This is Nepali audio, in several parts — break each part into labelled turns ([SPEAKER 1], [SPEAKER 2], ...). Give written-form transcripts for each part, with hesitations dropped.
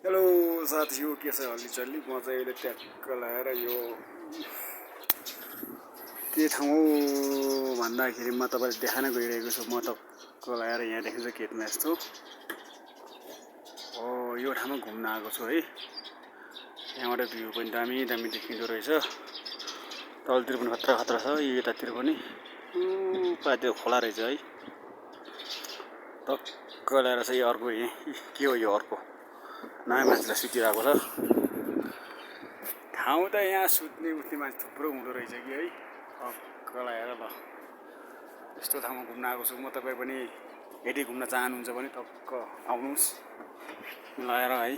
[SPEAKER 1] हेलो साथीहरु, के छ हल्लीचल्ली? म चाहिँ अहिले ट्याक्क लाएर यो के ठाउँ भन्दाखेरि म तपाईलाई देखान गइरहेको छु। म टक्क लाएर यहाँ देखिन्छ गेटमा यस्तो हो, यो ठाउँमा घुम्न आएको छु है। यहाँबाट भ्यू पनि दामी दामी देखिँदो रहेछ। तलतिर पनि खतरा खतरा छ, यतातिर पनि पातिर खोला रहेछ है। टक्क लाएर चाहिँ अर्को के हो यो अर्को नयाँ मान्छेलाई सुतिरहेको छ। ठाउँ त यहाँ सुत्ने उठ्ने मान्छे थुप्रो हुँदो रहेछ कि है। टक्क लाएर ल यस्तो ठाउँमा घुम्न आएको छु म। तपाईँ पनि यदि घुम्न चाहनुहुन्छ भने टक्क आउनुहोस् लाएर है।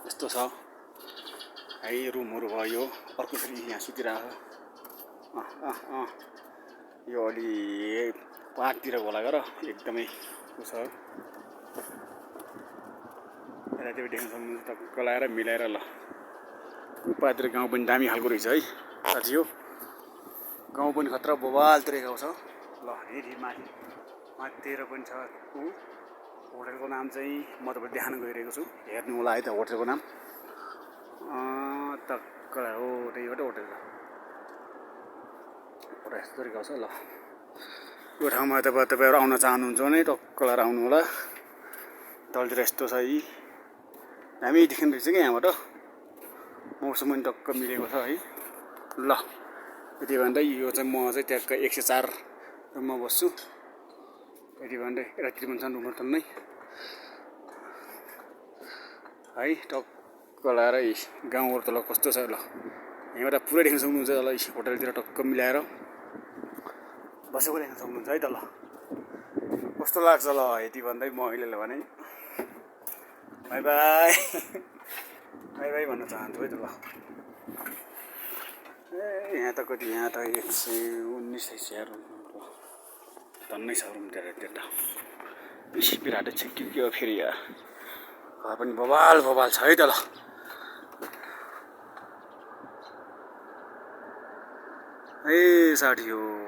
[SPEAKER 1] यस्तो छ है, रुमहरू भयो। अर्को फेरि यहाँ सुतिरहेको यो अलि पाहाडतिर होला गर एकदमै छ। यतातिर देख्न सक्नुहुन्छ टक्क लाएर मिलाएर ल। उपातिर गाउँ पनि दामी खालको रहेछ है साथी हो। गाउँ पनि खतरा बवालतिर गाउँ छ ल। हेरी माथितिर पनि छ। होटलको नाम चाहिँ म तपाईँलाई देखान गइरहेको छु, हेर्नु होला है त होटलको नाम। टक्क हो त्यहीबाट होटल छ। यस्तो तरिका छ ल। यो ठाउँमा तपाईँहरू आउन चाहनुहुन्छ भने टक्क लाएर आउनु होला। तलतिर यस्तो छ है, दामी देखिँदो रहेछ क्या यहाँबाट। मौसम पनि टक्क मिलेको छ है ल। यति भन्दै यो चाहिँ म चाहिँ ट्याक्क 104 रुममा बस्छु। यति भन्दै यतातिर पनि छन् रुमहरू टन्नै है। टक्क लाएर गाउँहरू त ल कस्तो छ ल, यहाँबाट पुरै देख्न सक्नुहुन्छ ल। होटलतिर टक्क मिलाएर बसेको देख्न सक्नुहुन्छ है त ल। कस्तो लाग्छ ल यति भन्दै म अहिले भने बाई बाई बाई बाई भन्न चाहन्छु है त ल। यहाँ त कति, यहाँ त 119 रुम टन्नै छ रुम त्यता। बिराटै छिक्कियो फेरि यार। घर पनि बवाल छ है त ल। ए साथी हो।